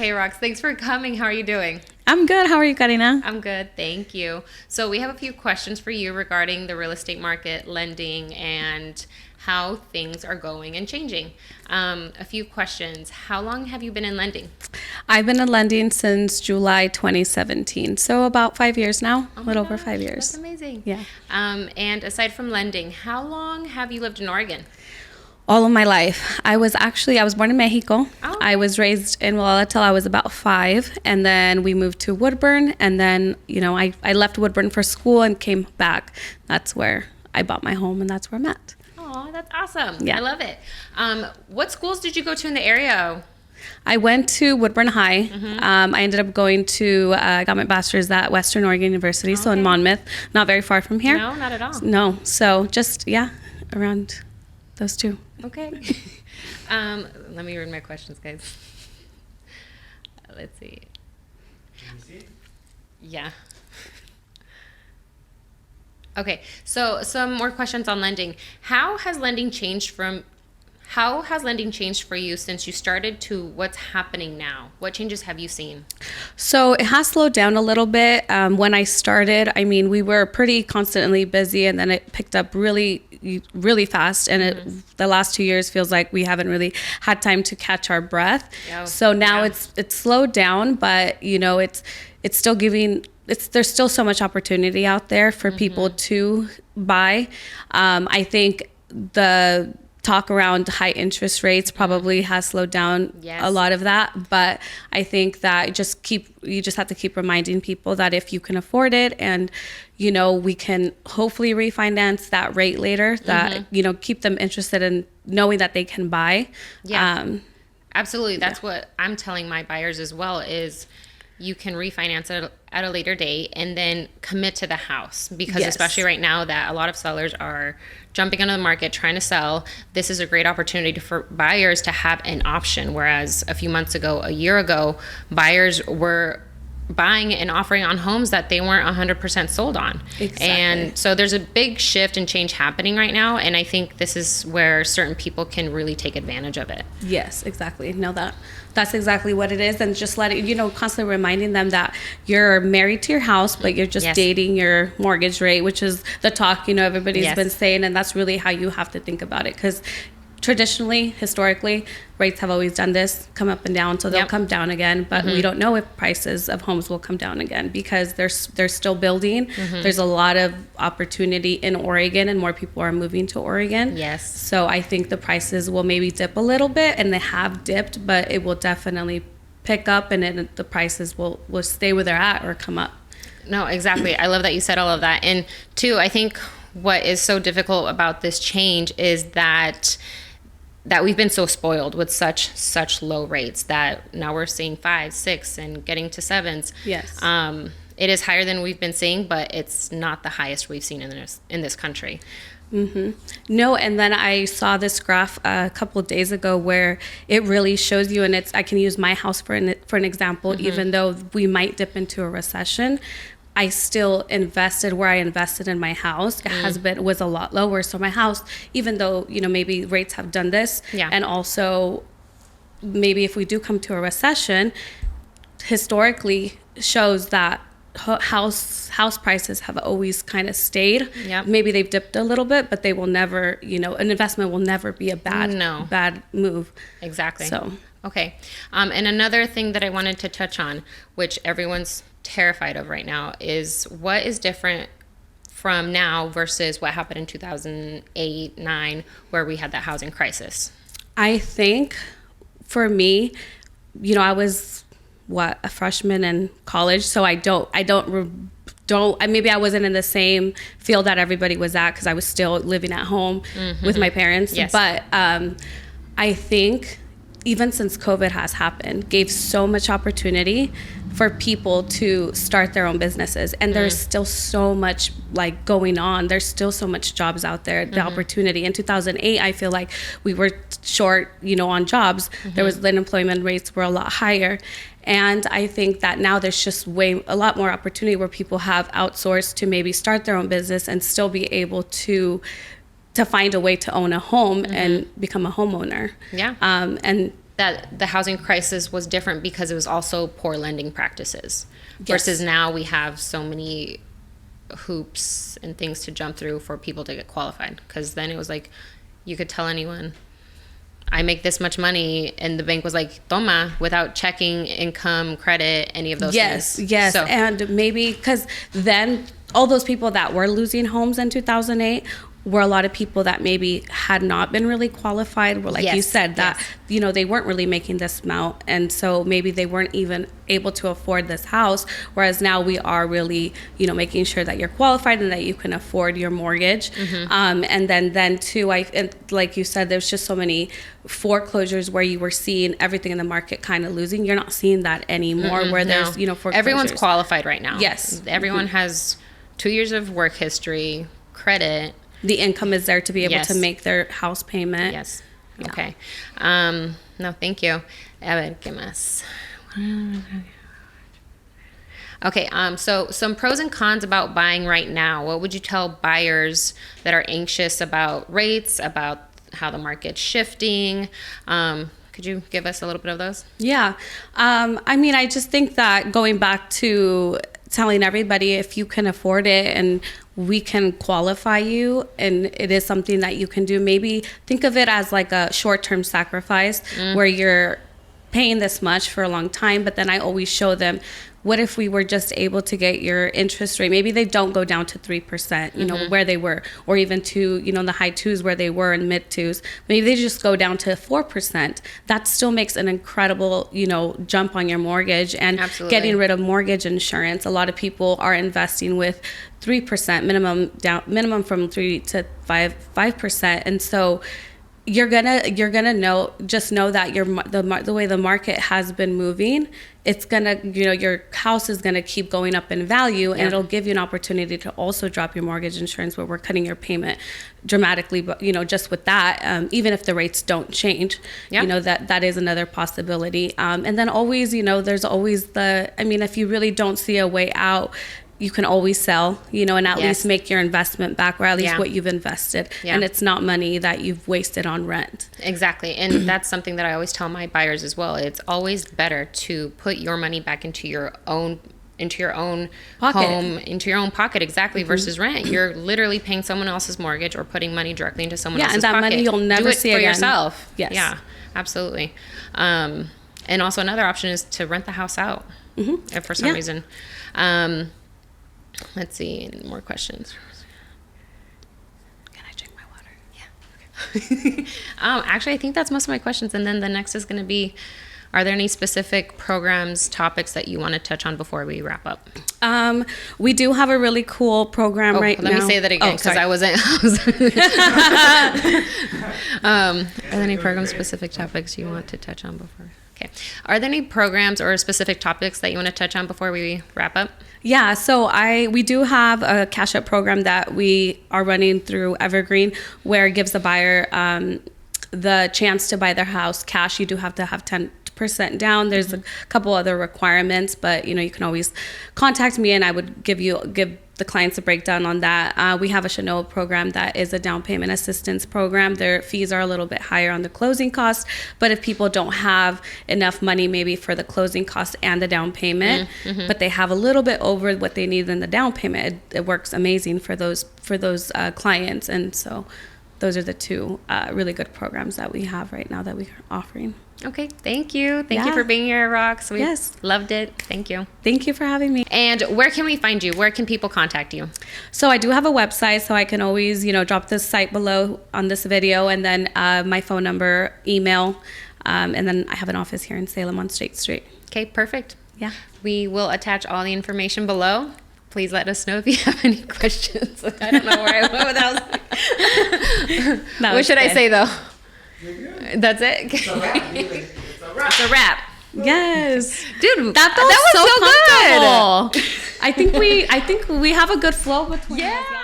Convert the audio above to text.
Hey, Rox, thanks for coming. How are you doing? I'm good. How are you, Karina? I'm good, thank you. So we have a few questions for you regarding the real estate market, lending, and how things are going and changing. A few questions. How long have you been in lending? I've been in lending since July 2017, so about 5 years now, a little over 5 years. That's amazing. Yeah. And aside from lending, how long have you lived in Oregon? All of my life. I was born in Mexico. Oh. I was raised in Guadalajara till I was about 5, and then we moved to Woodburn, and then, I left Woodburn for school and came back. That's where I bought my home, and that's where I'm at. Oh, that's awesome. Yeah. I love it. What schools did you go to in the area? I went to Woodburn High. I ended up going to, I got my bachelor's at Western Oregon University, so in Monmouth, not very far from here. No, not at all. No, so just, around those two. Okay. Let me read my questions, guys. Let's see. Can you see it? Yeah. Okay, so some more questions on lending. How has lending changed for you since you started to what's happening now? What changes have you seen? So it has slowed down a little bit. When I started, we were pretty constantly busy, and then it picked up really, really fast. And the last 2 years feels like we haven't really had time to catch our breath. Oh, so now yeah. it's slowed down, but it's still giving. There's still so much opportunity out there for people to buy. I think the talk around high interest rates probably has slowed down a lot of that, but I think that you just have to keep reminding people that if you can afford it, and we can hopefully refinance that rate later, that keep them interested in knowing that they can buy. Absolutely. That's what I'm telling my buyers as well, is you can refinance it at a later date and then commit to the house, because especially right now that a lot of sellers are jumping onto the market trying to sell, this is a great opportunity for buyers to have an option. Whereas a few months ago, a year ago, buyers were buying and offering on homes that they weren't 100% sold on. Exactly. And so there's a big shift and change happening right now, and I think this is where certain people can really take advantage of it. Yes, exactly. No, that's exactly what it is. And just constantly reminding them that you're married to your house, but you're just dating your mortgage rate, which is the talk, everybody's been saying. And that's really how you have to think about it. Because traditionally, historically, rates have always done this, come up and down. So they'll come down again. But we don't know if prices of homes will come down again, because they're still building. There's a lot of opportunity in Oregon, and more people are moving to Oregon. Yes. So I think the prices will maybe dip a little bit, and they have dipped, but it will definitely pick up, and then the prices will stay where they're at or come up. No, exactly. I love that you said all of that. And two, I think what is so difficult about this change is that we've been so spoiled with such low rates that now we're seeing 5, 6, and getting to 7s. Yes. It is higher than we've been seeing, but it's not the highest we've seen in this country. No, and then I saw this graph a couple of days ago where it really shows you, and I can use my house for an example. Even though we might dip into a recession, I still invested where I invested in my house. It was a lot lower. So my house, even though, maybe rates have done this, and also maybe if we do come to a recession, historically shows that house prices have always kind of stayed. Yep. Maybe they've dipped a little bit, but they will never, an investment will never be a bad move. Exactly. So, okay. And another thing that I wanted to touch on, which everyone's terrified of right now, is what is different from now versus what happened in 2008-9, where we had that housing crisis. I think for me, I was a freshman in college, so maybe I wasn't in the same field that everybody was at, because I was still living at home with my parents. Yes. But I think even since COVID has happened, gave so much opportunity for people to start their own businesses. And there's still so much going on. There's still so much jobs out there, the opportunity. In 2008, I feel like we were short, on jobs. There was, the unemployment rates were a lot higher. And I think that now there's just a lot more opportunity where people have outsourced to maybe start their own business and still be able to find a way to own a home and become a homeowner. Yeah. And that the housing crisis was different because it was also poor lending practices. Yes. Versus now we have so many hoops and things to jump through for people to get qualified. Because then it was like, you could tell anyone, I make this much money, and the bank was like, toma, without checking income, credit, any of those things. Yes. So. And maybe because then all those people that were losing homes in 2008 were a lot of people that maybe had not been really qualified, were like you said, that they weren't really making this amount, and so maybe they weren't even able to afford this house, whereas now we are really making sure that you're qualified and that you can afford your mortgage. And then too, and like you said, there's just so many foreclosures where you were seeing everything in the market kind of losing. You're not seeing that anymore, where there's foreclosures. Everyone's qualified right now. Yes, everyone has 2 years of work history, credit. The income is there to be able to make their house payment. Yes. Yeah. Okay. No, thank you. A ver, ¿qué más? Okay. So some pros and cons about buying right now. What would you tell buyers that are anxious about rates, about how the market's shifting? Could you give us a little bit of those? Yeah. I just think that going back to telling everybody, if you can afford it and we can qualify you and it is something that you can do, maybe think of it as like a short-term sacrifice where you're paying this much for a long time. But then I always show them, what if we were just able to get your interest rate? Maybe they don't go down to 3%, where they were, or even to, the high 2s where they were and mid 2s. Maybe they just go down to 4%. That still makes an incredible, jump on your mortgage. And getting rid of mortgage insurance. A lot of people are investing with 3% minimum from 3 to 5%. And so you're gonna know that the way the market has been moving, it's gonna, your house is gonna keep going up in value, and it'll give you an opportunity to also drop your mortgage insurance, where we're cutting your payment dramatically. But just with that, even if the rates don't change, that is another possibility. And then always, there's always if you really don't see a way out, you can always sell, and at least make your investment back, or at least what you've invested. And it's not money that you've wasted on rent. Exactly. And that's something that I always tell my buyers as well. It's always better to put your money back into your own pocket. Home, into your own pocket, exactly, versus rent. You're literally paying someone else's mortgage or putting money directly into someone else's pocket. Yeah, and that money you'll never see again. Do it for yourself. Yes. Yeah, absolutely. And also another option is to rent the house out if for some reason. Let's see, more questions. Can I drink my water? Yeah. Okay. Actually, I think that's most of my questions. And then the next is going to be, are there any specific programs, topics that you want to touch on before we wrap up? We do have a really cool program now. Let me say that again, because I wasn't. Are there any program specific topics you want to touch on before? Okay. Are there any programs or specific topics that you want to touch on before we wrap up? Yeah, so we do have a cash up program that we are running through Evergreen, where it gives the buyer the chance to buy their house cash. You do have to have 10% down. There's a couple other requirements, but you can always contact me, and I would give the clients a breakdown on that. We have a Chanel program that is a down payment assistance program. Their fees are a little bit higher on the closing cost, but if people don't have enough money maybe for the closing cost and the down payment, but they have a little bit over what they need in the down payment, it works amazing for those clients. And so those are the two really good programs that we have right now that we are offering. Okay, thank you. Thank you for being here, Rox. We loved it. Thank you. Thank you for having me. And where can we find you? Where can people contact you? So I do have a website, so I can always, drop the site below on this video, and then my phone number, email, and then I have an office here in Salem on State Street. Okay, perfect. Yeah. We will attach all the information below. Please let us know if you have any questions. I don't know where I went with that. What should I say, though? That's it? It's a wrap. It's a wrap. Yes. Dude, that was so good. I think we have a good flow between us. Yeah.